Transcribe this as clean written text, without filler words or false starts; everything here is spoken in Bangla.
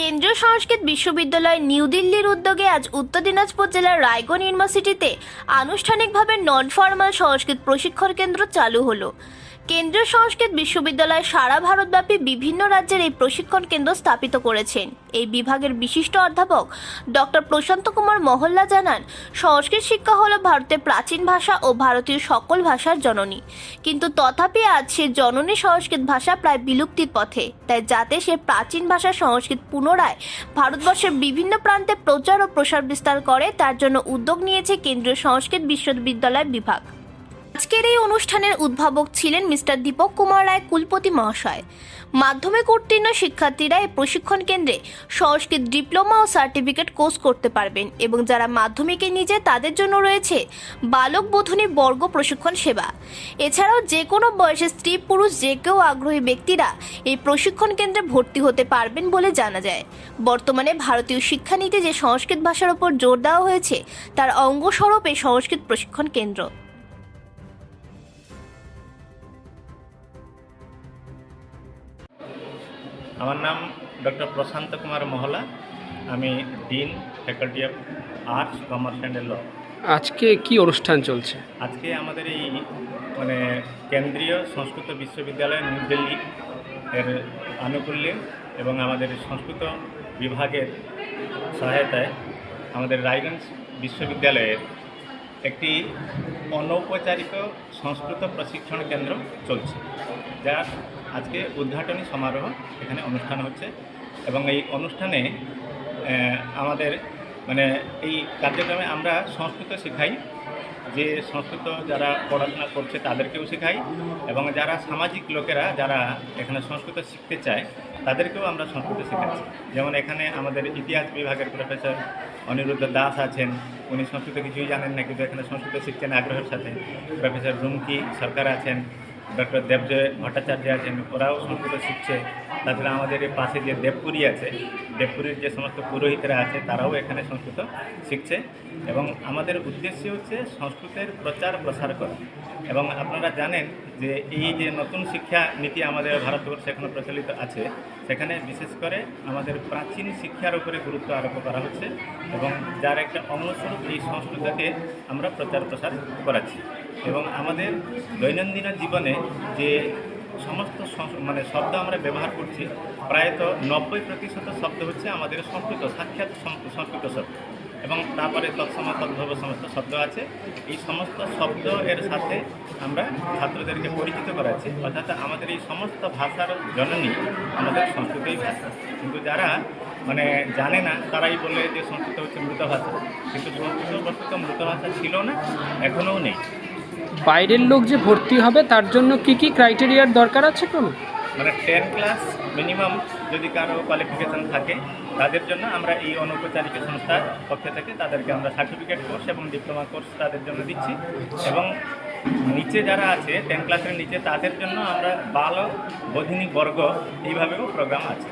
কেন্দ্রীয় সংস্কৃত বিশ্ববিদ্যালয় নিউ দিল্লির উদ্যোগে আজ উত্তর দিনাজপুর জেলার রায়গঞ্জ ইউনিভার্সিটিতে আনুষ্ঠানিকভাবে নন ফর্মাল সংস্কৃত প্রশিক্ষণ কেন্দ্র চালু হলো। কেন্দ্রীয় সংস্কৃত বিশ্ববিদ্যালয় সারা ভারতব্যাপী বিভিন্ন রাজ্যের এই প্রশিক্ষণ কেন্দ্র স্থাপিত করেছেন। এই বিভাগের বিশিষ্ট অধ্যাপক ডক্টর প্রশান্ত কুমার মহল্লা জানান, সংস্কৃত শিক্ষা হলো ভারতের প্রাচীন ভাষা ও ভারতীয় সকল ভাষার জননী, কিন্তু তথাপি আজ সে জননী সংস্কৃত ভাষা প্রায় বিলুপ্তির পথে। তাই যাতে সে প্রাচীন ভাষা সংস্কৃত পুনরায় ভারতবর্ষের বিভিন্ন প্রান্তে প্রচার ও প্রসার বিস্তার করে, তার জন্য উদ্যোগ নিয়েছে কেন্দ্রীয় সংস্কৃত বিশ্ববিদ্যালয় বিভাগ। আজকের এই অনুষ্ঠানের উদ্ভাবক ছিলেন মিস্টার দীপক কুমার রায় কুলপতি মহাশয়। মাধ্যমিক উত্তীর্ণ শিক্ষার্থীরা এই প্রশিক্ষণ কেন্দ্রে সংস্কৃত ডিপ্লোমা ও সার্টিফিকেট কোর্স করতে পারবেন এবং যারা মাধ্যমিকে নিজে তাদের জন্য রয়েছে বালক বধূনী বর্গ প্রশিক্ষণ সেবা। এছাড়াও যে কোনো বয়সের স্ত্রী পুরুষ যে কেউ আগ্রহী ব্যক্তিরা এই প্রশিক্ষণ কেন্দ্রে ভর্তি হতে পারবেন বলে জানা যায়। বর্তমানে ভারতীয় শিক্ষানীতি যে সংস্কৃত ভাষার উপর জোর দেওয়া হয়েছে তার অঙ্গস্বরূপ এই সংস্কৃত প্রশিক্ষণ কেন্দ্র। আমার নাম ডক্টর প্রশান্ত কুমার মহলা। আমি dean faculty of arts, commerce and law. আজকে কি অনুষ্ঠান চলছে? আজকে আমাদের এই কেন্দ্রীয় সংস্কৃত বিশ্ববিদ্যালয় নিউ দিল্লি এর আনুকূল্যে এবং আমাদের সংস্কৃত বিভাগের সহায়তায় আমাদের রায়গঞ্জ বিশ্ববিদ্যালয়ের একটি অনৌপচারিক সংস্কৃত প্রশিক্ষণ কেন্দ্র চলছে, যার আজকে উদ্ঘাটনী সমারোহ এখানে অনুষ্ঠান হচ্ছে। এবং এই অনুষ্ঠানে আমাদের এই কার্যক্রমে আমরা সংস্কৃত শেখাই, যে সংস্কৃত যারা পড়াশোনা করছে তাদেরকেও শেখাই, এবং যারা সামাজিক লোকেরা যারা এখানে সংস্কৃত শিখতে চায় তাদেরকেও আমরা সংস্কৃত শেখাচ্ছি। যেমন এখানে আমাদের ইতিহাস বিভাগের প্রফেসর অনিরুদ্ধ দাস আছেন, উনি সংস্কৃত কিছুই জানেন না কিন্তু এখানে সংস্কৃত শিখছেন আগ্রহের সাথে। প্রফেসর রুমকি সরকার আছেন, ডক্টর দেবজয় ভট্টাচার্য আছেন, ওরাও সংস্কৃত শিখছে। তাছাড়া আমাদের এই পাশে যে দেবপুরী আছে, দেবপুরীর যে সমস্ত পুরোহিতরা আছে তারাও এখানে সংস্কৃত শিখছে। এবং আমাদের উদ্দেশ্য হচ্ছে সংস্কৃতের প্রচার প্রসার করা। এবং আপনারা জানেন যে এই যে নতুন শিক্ষা নীতি আমাদের ভারতবর্ষে এখনও প্রচলিত আছে, সেখানে বিশেষ করে আমাদের প্রাচীন শিক্ষার উপরে গুরুত্ব আরোপ করা হচ্ছে এবং যার একটা অংশস্বরূপ এই সংস্কৃতকে আমরা প্রচার প্রসার করাচ্ছি। এবং আমাদের দৈনন্দিন জীবনে যে সমস্ত শব্দ আমরা ব্যবহার করছি, প্রায়ত 90% শব্দ হচ্ছে আমাদের সংস্কৃত, সাক্ষাৎ সংস্কৃত শব্দ। এবং তারপরে তৎসম তদ্ভব সমস্ত শব্দ আছে। এই সমস্ত শব্দ এর সাথে আমরা ছাত্রদেরকে পরিচিত করাচ্ছি, অর্থাৎ আমাদের এই সমস্ত ভাষার জননী আমাদের সংস্কৃতই ভাষা। কিন্তু যারা জানে না তারাই বলে যে সংস্কৃত হচ্ছে মৃত ভাষা, কিন্তু সংস্কৃত বস্তুত মৃত ভাষা ছিল না, এখনও নেই। বাইরের লোক যে ভর্তি হবে তার জন্য কি কি ক্রাইটেরিয়ার দরকার আছে? কোনো 10 ক্লাস মিনিমাম যদি কারো কোয়ালিফিকেশান থাকে তাদের জন্য আমরা এই অনৌপচারিক সংস্থার পক্ষ থেকে তাদেরকে আমরা সার্টিফিকেট কোর্স এবং ডিপ্লোমা কোর্স তাদের জন্য দিচ্ছি। এবং নিচে যারা আছে 10 ক্লাসের নিচে তাদের জন্য আমরা বালক বধিনী বর্গ এইভাবেও প্রোগ্রাম আছে।